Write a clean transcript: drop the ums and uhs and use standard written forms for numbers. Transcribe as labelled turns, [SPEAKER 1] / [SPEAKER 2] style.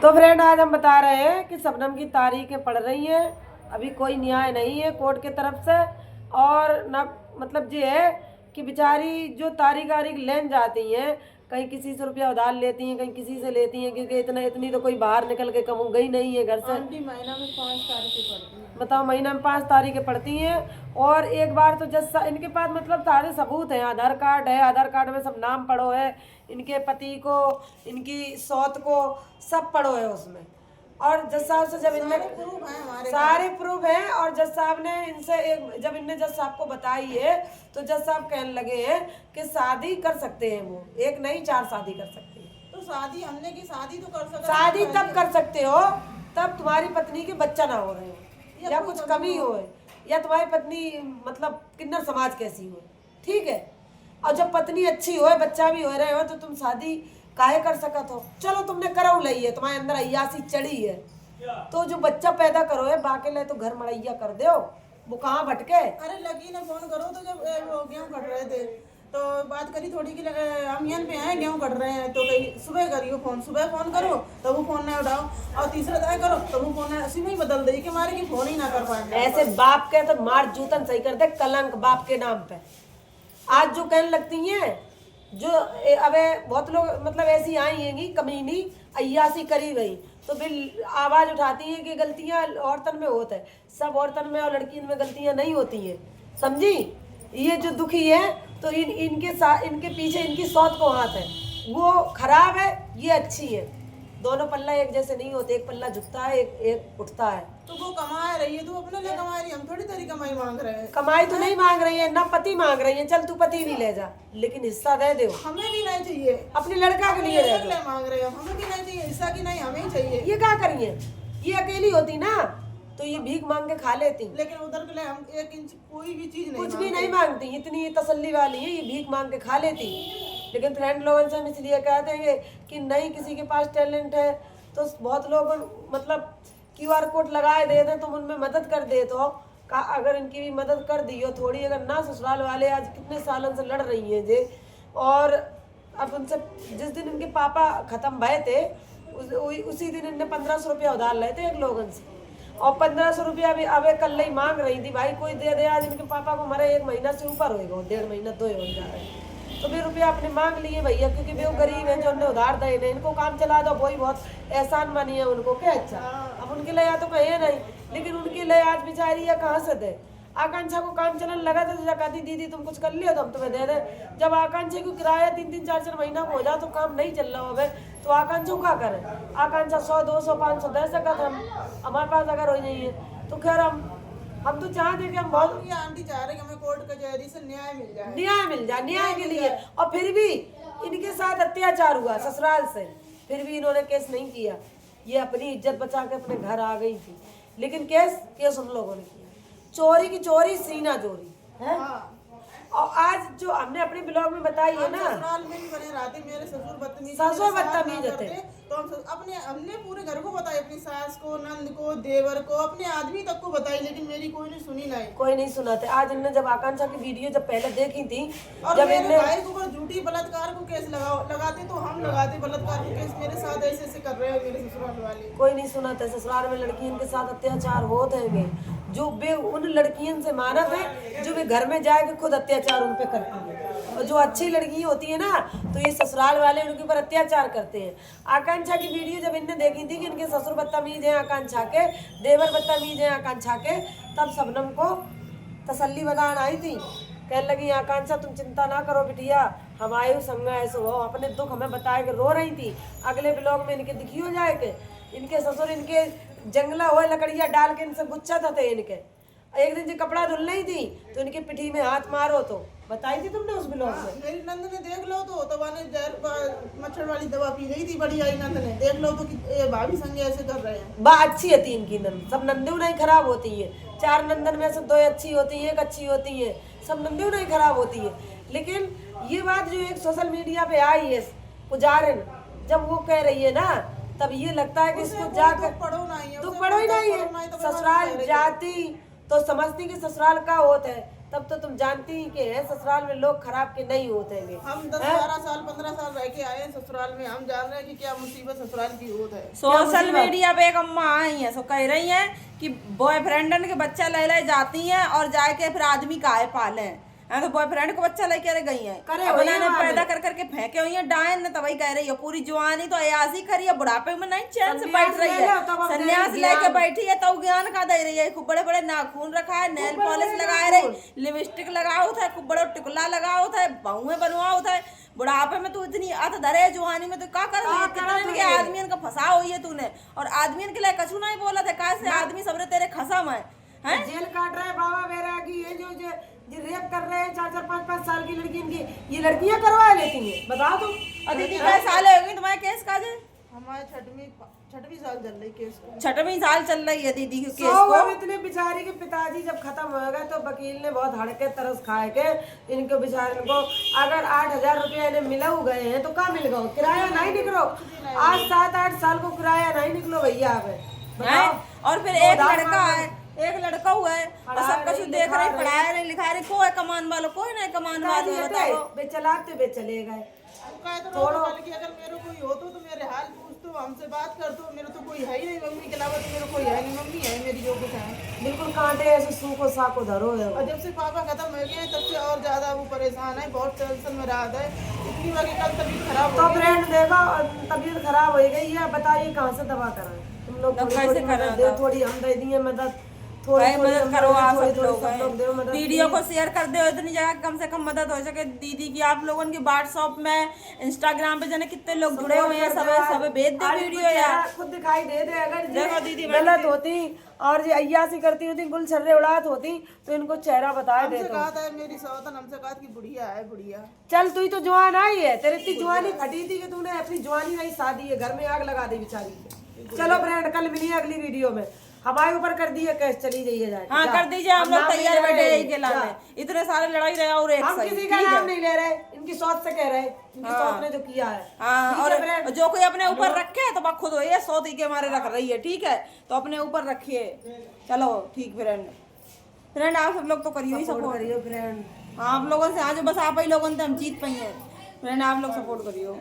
[SPEAKER 1] तो फ्रेंड आज हम बता रहे हैं कि शबनम की तारीखें पड़ रही हैं, अभी कोई न्याय नहीं है कोर्ट की तरफ से। और ना मतलब ये है कि बेचारी जो तारीख लेन जाती हैं, कहीं किसी से रुपया उधार लेती हैं, कहीं किसी से लेती हैं, क्योंकि इतनी तो कोई बाहर निकल के कम गई नहीं है घर से।
[SPEAKER 2] महीना में 5 तारीखें पड़ती हैं।
[SPEAKER 1] बताओ, महीना में 5 तारीखें पड़ती हैं। और एक बार तो जज इनके पास मतलब सारे सबूत हैं, आधार कार्ड है, आधार कार्ड में सब नाम पड़ो है, इनके पति को, इनकी सौत को, सब पड़ो है उसमें। और जज साहब से जब इनने सारे प्रूफ हैं, और जज साहब ने इनसे जब इनने जज साहब को बताई है तो जज साहब कहने लगे हैं कि शादी कर सकते हैं, वो एक नहीं 4 शादी कर सकते हैं।
[SPEAKER 2] तो शादी हमने की शादी तो कर सकते,
[SPEAKER 1] शादी तब कर सकते हो तब तुम्हारी पत्नी के बच्चा ना हो रहे हो, या कुछ कमी हो, या तुम्हारी पत्नी मतलब किन्नर समाज कैसी हो, ठीक है। और जब पत्नी अच्छी हो, बच्चा भी हो रहे हो, तो तुम शादी काहे कर सकत हो। चलो तुमने करौ लई है, तुम्हारे अंदर अय्यासी चढ़ी है, तो जो बच्चा पैदा करो है बाके ले तो घर मड़ैया कर दो, वो कहाँ भटके।
[SPEAKER 2] अरे लगी ना फोन करो तो जब गेहूँ कट रहे थे तो बात करी थोड़ी कि हम यहाँ पे आए गेहूँ कट रहे हैं, तो कहीं सुबह करियो फोन, सुबह फोन करो तो वो फोन नहीं उठाओ, और तीसरा दाएं करो तो वो फोन उसी में ही बदल दे कि मारे की फोन ही ना कर पाए।
[SPEAKER 1] ऐसे बाप के तो मार जूतन सही कर दे, कलंक बाप के नाम पे। आज जो कहने लगती हैं, जो अबे बहुत लोग मतलब ऐसी आई हैंगी कमीनी अय्यासी करी गई, तो फिर आवाज उठाती हैं कि गलतियां औरतन में होता है। सब औरतन में और लड़कियों में गलतियां नहीं होती हैं, समझी। ये जो दुखी है तो इनके पीछे इनकी सौत को हाथ है, वो खराब है, ये अच्छी है। दोनों पल्ला एक जैसे नहीं होते, एक पल्ला झुकता है, एक उठता है।
[SPEAKER 2] तो वो कमा रही है, तो अपने लिए कमा रही है, हम थोड़ी तेरी कमाई मांग रहे हैं।
[SPEAKER 1] कमाई तो नहीं मांग रही है ना, पति मांग रही है, चल तू पति भी ले जा, लेकिन हिस्सा दे दो।
[SPEAKER 2] हमें भी नहीं चाहिए,
[SPEAKER 1] अपने लड़का के लिए दे दो।
[SPEAKER 2] मांग रहे हैं, हमें भी नहीं चाहिए हिस्सा की, नहीं हमें ही चाहिए।
[SPEAKER 1] ये क्या करिए, ये अकेली होती ना तो ये भीख मांग के खा लेती,
[SPEAKER 2] लेकिन उधर के लिए हम 1 इंच कोई भी चीज नहीं,
[SPEAKER 1] कुछ भी नहीं मांगती, इतनी तसल्ली वाली है, ये भीख मांग के खा लेती। लेकिन फ्रेंड लोगों से हम इसलिए कहते हैं कि नहीं किसी के पास टैलेंट है तो बहुत लोग मतलब QR कोड लगाए दे दें, तुम उनमें मदद कर दे तो अगर इनकी भी मदद कर दी हो थोड़ी, अगर ना ससुराल वाले आज कितने सालों से लड़ रही हैं जे, और अब उनसे जिस दिन इनके पापा खत्म भये थे उसी दिन इनने 1500 रुपया उधार लाए थे एक लोगन से, और 1500 रुपया भी अब कल ही मांग रही थी, भाई कोई दे दे। आज इनके पापा को मरे 1 महीना से ऊपर होएगा, 1.5 महीना 2 हो जा रहे हैं, तो फिर रुपया अपने मांग लिए भैया, क्योंकि वे गरीब हैं जो उन्हें उधार दे नहीं, इनको काम चला दो, वही बहुत एहसान बनी है उनको, क्या अच्छा। अब उनके लिए तो कहे नहीं, लेकिन उनके लिए आज बेचारी या कहाँ से दे। आकांक्षा को काम चलन लगा था तो कहती दीदी तुम कुछ कर लियो तो हम तुम्हें दे दें। जब आकांक्षा को किराया 3-3, 4-4 महीना को हो जाए तो काम नहीं चल रहा हो तो आकांक्षा क्या करें। आकांक्षा 100, 200, 500 दे सकत हम, हमारे पास अगर हो जाइए तो खैर हम तो चाहते कि हम बहुत,
[SPEAKER 2] ये आंटी चाह रहे कि हमें कोर्ट कचहरी से न्याय मिल जाए,
[SPEAKER 1] न्याय मिल जाए, न्याय के लिए। और फिर भी इनके साथ अत्याचार हुआ ससुराल से, फिर भी इन्होंने केस नहीं किया, ये अपनी इज्जत बचा के अपने घर आ गई थी, लेकिन केस उन लोगों ने किया। चोरी की चोरी, सीना चोरी है। और आज जो हमने अपने ब्लॉग में बताई है ना,
[SPEAKER 2] ससुराल में भी बने रहते, मेरे ससुर बदतमीज
[SPEAKER 1] थे,
[SPEAKER 2] तो हमने पूरे घर को बताई, अपनी सास को, नंद को, देवर को, अपने आदमी तक को बताई, लेकिन मेरी कोई नहीं सुनी, नहीं कोई
[SPEAKER 1] नहीं सुना था। आज इनने जब आकांक्षा की वीडियो जब पहले देखी थी,
[SPEAKER 2] और
[SPEAKER 1] जब
[SPEAKER 2] मेरे भाई के ऊपर झूठी बलात्कार को केस लगाते तो हम लगाते बलात्कार को केस, मेरे साथ ऐसे कर रहे हैं मेरे ससुराल वाले।
[SPEAKER 1] कोई नहीं सुना था। ससुराल में लड़कियों के साथ अत्याचार होते हैं, जो वे उन लड़कियों से मानत है जो वे घर में जाके खुद अत्याचार उन पे करती है, और जो अच्छी लड़की होती है ना तो ये ससुराल वाले उनके ऊपर अत्याचार करते हैं। आकांक्षा की वीडियो जब इनने देखी थी कि इनके ससुर बदतमीज हैं आकांक्षा के, देवर बदतमीज हैं आकांक्षा के, तब शबनम को तसल्ली बदान आई थी, कहने लगी आकांक्षा तुम चिंता ना करो बिटिया, हम आयु संग ऐसे हो, अपने दुख हमें बताए के रो रही थी। अगले ब्लॉग में इनके दिखी हो जाए के इनके ससुर इनके जंगला हुए लकड़ियाँ डाल के इनसे गुच्छा था इनके। एक दिन जो कपड़ा धुल नहीं थी तो इनकी पिठी में हाथ मारो, तो बताई थी तुमने उस ब्लॉग में।
[SPEAKER 2] मेरी नंद ने देख लो तो मैंने जहर मच्छर वाली दवा पी गई थी, बड़ी आई नंद ने, देख लो तो ये भाभी संग ऐसे कर रहे हैं।
[SPEAKER 1] बा अच्छी है 3 की नंद, सब नंदू नहीं खराब होती है, 4 नंदन में से 2 अच्छी होती है, 1 अच्छी होती है, सब नंदू नहीं खराब होती है। लेकिन ये बात जो एक सोशल मीडिया पे आई है पुजारन, जब वो कह रही है ना, तब ये लगता है कि इसको जाकर
[SPEAKER 2] तो पढ़ो ही नहीं है,
[SPEAKER 1] ससुराल जाती तो समझती कि ससुराल का होता है, तब तो तुम जानती ही के हैं ससुराल में लोग खराब के नहीं होते हैं।
[SPEAKER 2] हम 10-12 साल 15 साल रह के आए हैं ससुराल में, हम जान रहे हैं कि क्या मुसीबत ससुराल की होत है।
[SPEAKER 3] सोशल मीडिया पे एक अम्मा आई है, सो कह रही हैं कि बॉयफ्रेंडन के बच्चा ले जाती हैं और जाके फिर आदमी काहे पाले। तो बॉयफ्रेंड को बच्चा लेके अरे गई है,
[SPEAKER 1] करे
[SPEAKER 3] अब
[SPEAKER 1] हुई है
[SPEAKER 3] उन्होंने
[SPEAKER 1] वहाँ
[SPEAKER 3] पैदा कर करके फेंके हुई है डायन ने, तभी कह रही है पूरी जवानी तो अयासी करी है, बुढ़ापे में नहीं चैन से बैठ रही है, संन्यास लेके बैठी है तो ज्ञान का दे रही है। खूब बड़े बड़े नाखून रखा है, नेल पॉलिश लगाए रही, लिपस्टिक लगाओ था, खूब बड़ा टिकुला लगाओ था, बहुए बनवाओ था। बुढ़ापे में तू इतनी अत धरे, जवानी में तू क्या कर रही है? कितने के आदमियन का फंसा हुई है तूने, और आदमियन के लिए कछु नहीं बोला था, कैसे आदमी सबरे तेरे खसम है।
[SPEAKER 1] जेल काट रहे बाबा बैरागी, ये जो रेप कर रहे हैं 4-4 5-5 साल की लड़की, इनकी ये लड़कियां करवा लेती हैं, बताओ तुम।
[SPEAKER 3] दीदी कै साल होगी तुम्हारे केस का?
[SPEAKER 2] हमारे छठवीं साल चल रही केस को,
[SPEAKER 3] 6वीं साल चल रही है दीदी के केस
[SPEAKER 1] अब
[SPEAKER 3] को।
[SPEAKER 1] इतने बेचारी के पिताजी जब खत्म हो गए तो वकील ने बहुत हड़के तरस खाए के इनको बेचारे को अगर 8,000 रुपया इन्हें मिला गए हैं तो कहाँ मिल गए? किराया नहीं निकलो, आज 7-8 साल को किराया नहीं निकलो भैया।
[SPEAKER 3] और फिर एक लड़का है, एक लड़का हुआ है और सब कुछ देख रहे, पढ़ाया नहीं लिखाया नहीं, कोई कमान वालों कोई नहीं कमान वालों, बताओ।
[SPEAKER 1] बेचलाते बेचले गए
[SPEAKER 2] थोड़ा कि अगर मेरे कोई हो तो मेरे हाल पूछ तो, हमसे बात कर तो, मेरे तो कोई है ही नहीं मम्मी के अलावा, तो मेरे कोई है नहीं, मम्मी है मेरी जो कुछ है।
[SPEAKER 1] बिल्कुल कांटे ऐसे सूखो साको धरो है।
[SPEAKER 2] और जब से पापा खत्म हो गए तब से और ज्यादा वो परेशान है, बहुत टेंशन में रहा है, इतनी बार कल तबीयत खराब
[SPEAKER 1] तो
[SPEAKER 2] हो गई।
[SPEAKER 1] फ्रेंड देखो तबीयत खराब हो गई है, बताइए कहाँ से दवा कराएं? तुम लोग
[SPEAKER 3] कैसे कराएं?
[SPEAKER 1] थोड़ी हम दे दिए मदद,
[SPEAKER 3] भाई मदद करो, आप सब
[SPEAKER 1] थोड़ी
[SPEAKER 3] लोग
[SPEAKER 1] सब लोग
[SPEAKER 3] हैं। वीडियो को शेयर कर दो इतनी जगह, कम से कम मदद हो सके दीदी की। आप लोगों की व्हाट्सएप में, इंस्टाग्राम पे जाने कितने लोग जुड़े हुए हैं, सब भेज दे वीडियो यार,
[SPEAKER 1] खुद दिखाई दे दे। अगर
[SPEAKER 3] देखो दीदी
[SPEAKER 1] गलत होती और जो अय्यासी करती होती, गुलछर्रे उड़ात होती तो इनको चेहरा बताए दे।
[SPEAKER 2] हमसे कहा था मेरी सौतन, हमसे कहा कि बुढ़िया है बुढ़िया।
[SPEAKER 1] चल तू ही तो जवान आई है, तेरी इतनी जवानी फटी थी कि तूने अपनी जवानी नहीं शादी है, घर में आग लगा दी बेचारी। चलो फ्रेंड कल मिलिए अगली वीडियो में, हमारे ऊपर कर दिए केस, चली जाइए जाए।
[SPEAKER 3] हाँ कर दीजिए, हम लोग तैयार बैठे यही के लाने, इतने सारे लड़ाई रहे और एक
[SPEAKER 1] हम
[SPEAKER 3] सही,
[SPEAKER 1] किसी का नाम नहीं ले रहे, इनकी सोच से कह रहे, इनकी सोच ने जो किया है।
[SPEAKER 3] हाँ,
[SPEAKER 1] ठीक
[SPEAKER 3] और
[SPEAKER 1] है फ्रेंड?
[SPEAKER 3] जो कोई अपने ऊपर रखे तो खुद हो, ये 100 के मारे रख रही है, ठीक है, तो अपने ऊपर रखिए। चलो ठीक फ्रेंड आप सब लोग तो करिए ही सपोर्ट
[SPEAKER 1] करिए फ्रेंड।
[SPEAKER 3] हाँ, आप लोगों से आज बस आप ही लोगों से हम जीत पाई हैं फ्रेंड, आप लोग सपोर्ट करिए।